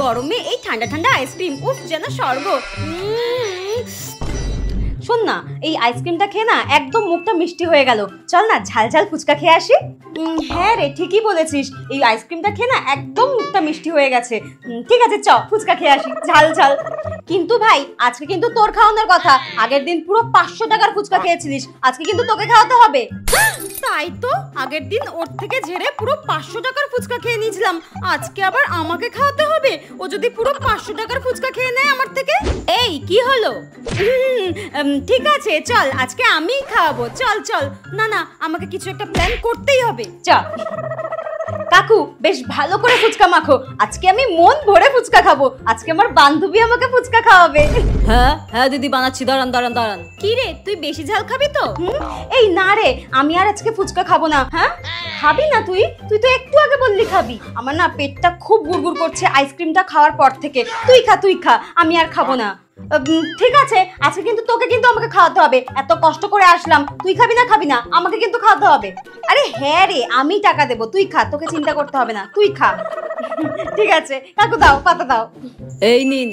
গরমে এই ঠান্ডা ঠান্ডা আইসক্রিম, উফ যেন স্বর্গ। শোন না, এই আইসক্রিমটা খেয়ে না একদম মুখটা মিষ্টি হয়ে গেল। চল না ঝাল ঝাল ফুচকা খেয়ে আসি। হ্যাঁ রে, ঠিকই বলেছিস, এই আইসক্রিমটা খেয়ে না একদম মুখটা মিষ্টি হয়ে গেছে। ঠিক আছে, চ ফুচকা খেয়ে আসি ঝাল ঝাল। কিন্তু ভাই, আজকে কিন্তু তোর খাওয়ানোর কথা। আগের দিন পুরো 500 টাকার ফুচকা খেয়েছিলিস, আজকে কিন্তু তোকে খাওয়াতে হবে। তাই তো, আগের দিন ওর থেকে ঝেড়ে পুরো 500 টাকার ফুচকা খেয়ে নিয়েছিলাম, আজকে আবার আমাকে খাওয়াতে হবে। ও যদি পুরো 500 টাকার ফুচকা খেয়ে নেয় আমার থেকে। এই কি হলো? ঠিক আছে চল, আজকে আমিই খাওয়াবো। চল চল। না না, আমাকে কিছু একটা প্ল্যান করতেই হবে। চল কাকু, বেশ ভালো করে ফুচকা মাখো, আজকে আমি মন ভরে ফুচকা খাবো। আজকে আমার বান্ধবী আমাকে ফুচকা খাওয়াবে। হ্যাঁ হ্যাঁ দিদি, বানাচ্ছি, দাঁড়ান দাঁড়ান দাঁড়ান। কি রে, তুই বেশি ঝাল খাবি তো? এই না রে, আমি আর আজকে ফুচকা খাবো না। হ্যাঁ খাবি না তুই? তুই তো একটু আগে বললি খাবি। আমার না পেটটা খুব গুড়গুড় করছে আইসক্রিমটা খাওয়ার পর থেকে। তুই খা তুই খা, আমি আর খাবো না। ঠিক আছে, আজকে কিন্তু তোকে কিন্তু আমাকে খাওয়াতে হবে। এত কষ্ট করে আসলাম, তুই খাবি না খাবি না, আমাকে কিন্তু খাওয়াতে হবে। আরে হ্যাঁ রে, আমি টাকা দেবো, তুই খা, তোকে চিন্তা করতে হবে না, তুই খা। ঠিক আছে কাকু, দাও পাতা দাও। এই নিন।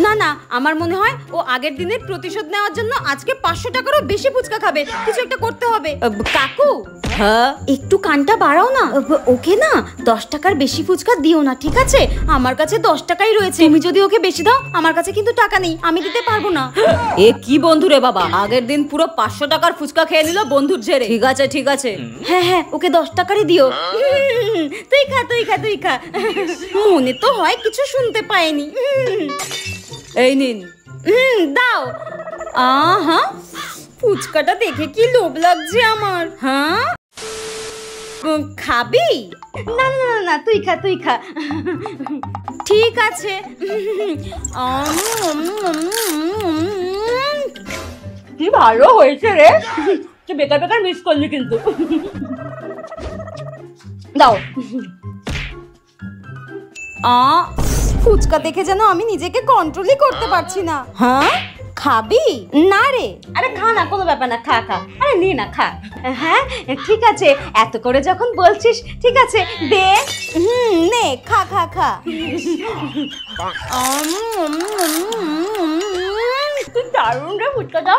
না না, আমার মনে হয় ও আগের দিনের প্রতিশোধ নেওয়ার জন্য আজকে 500 টাকারও বেশি ফুচকা খাবে। কিছু একটা করতে হবে। কাকু, হ্যাঁ একটু কানটা বাড়াও না। ওকে না 10 টাকার বেশি ফুচকা দিও না, ঠিক আছে? আমার কাছে 10 টাকাই রয়েছে। তুমি যদি ওকে বেশি দাও, আমার কাছে কিন্তু টাকা নেই, আমি দিতে পারবো না। এ কি বন্ধু রে বাবা, আগের দিন পুরো 500 টাকার ফুচকা খেয়ে নিল বন্ধুর ঝেড়ে। ঠিক আছে ঠিক আছে। হ্যাঁ হ্যাঁ, ওকে 10 টাকারই দিও। তুই খা তুই খা তুই খা। মনে তো হয় কিছু শুনতে পাইনি। এই নিন। দাও। আহা, ফুচকাটা দেখে কি লোভ লাগছে আমার। হ্যাঁ খাবি? না না না না, তুই খা তুই খা। ঠিক আছে। কি ভালো হয়েছে রে, তুই বেকার বেকার মিস করলি কিন্তু। দাও। ফুচকা দেখে যেন আমি নিজেকে কন্ট্রোলই করতে পারছি না। হ্যাঁ খাবি? না রে। আরে খা না, কোনো ব্যাপার না, খা খা। আরে নে না, খা। হ্যাঁ ঠিক আছে, এত করে যখন বলছিস, ঠিক আছে দে। নে খা খা খা। তুই দারুণ রে ফুচকাটা।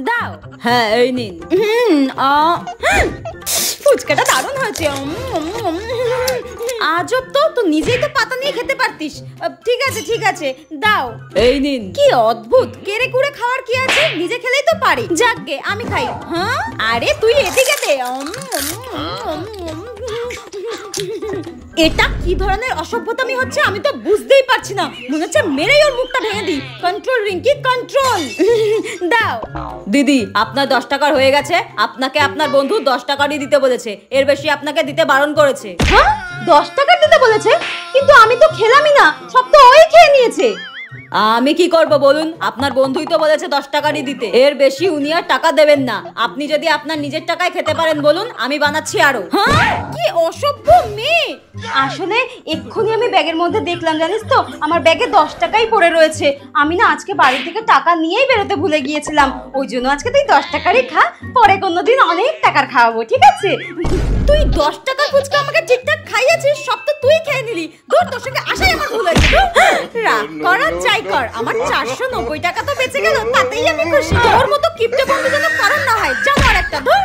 দাও। হ্যাঁ এই নিন। ফুচকাটা দারুণ হয়েছে। আজব তো, তো নিজেই তো পাতা নিয়ে খেতে পারতিস। ঠিক আছে ঠিক আছে, দাও। এই নিন। কি অদ্ভুত, কেড়ে কুড়ে খাওয়ার কি আছে, নিজে খেলেই তো পারি। যাকগে আমি খাই। হ্যাঁ আরে তুই এদিকে দে। এটা কি ধরনের অসভ্যতামি হচ্ছে আমি তো বুঝতেই পারছি না। মনে হচ্ছে মেরেই ওর মুখটা ভেঙে দিই। Control Rinki control. দাও। দিদি, আপনার 10 টাকার হয়ে গেছে। আপনাকে আপনার বন্ধু 10 টাকারই দিতে বলেছে, এর বেশি আপনাকে দিতে বারণ করেছে। হ্যাঁ 10 টাকা দিতে বলেছে? কিন্তু আমি তো খেলামই না, সব তো ওই খেয়ে নিয়েছে। আমি কি করব বলুন, আপনার বন্ধুই তো বলেছে 10 টাকারই দিতে, এর বেশি উনি আর টাকা দেবেন না। আপনি যদি আপনার নিজের টাকায় খেতে পারেন বলুন, আমি বানাচ্ছি আরো। হ্যাঁ কি অসভ্য মেয়ে। আসলে এক্ষুনি আমি ব্যাগের মধ্যে দেখলাম, জানিস তো, আমার ব্যাগে 10 টাকাই পড়ে রয়েছে। আমি না আজকে বাড়ি থেকে টাকা নিয়েই বেরোতে ভুলে গিয়েছিলাম, ওই জন্য আজকে তুই 10 টাকারই খা, পরে কোনোদিন অনেক টাকার খাওয়াবো, ঠিক আছে? তুই 10 টাকার ফুচকা আমাকে ঠিকঠাক খাইয়েছিস, সব তো তুই খেয়ে নিলি। দূর, তোর সঙ্গে আসাই আমার ভুল হয়েছে। রাগ কর আর যাই কর, আমার 490 টাকা তো বেঁচে গেল, তাতেই আমি খুশি। তোর মতো কিপটে বন্ধু যেন কারণ না হয়। চল আর একটা ধর।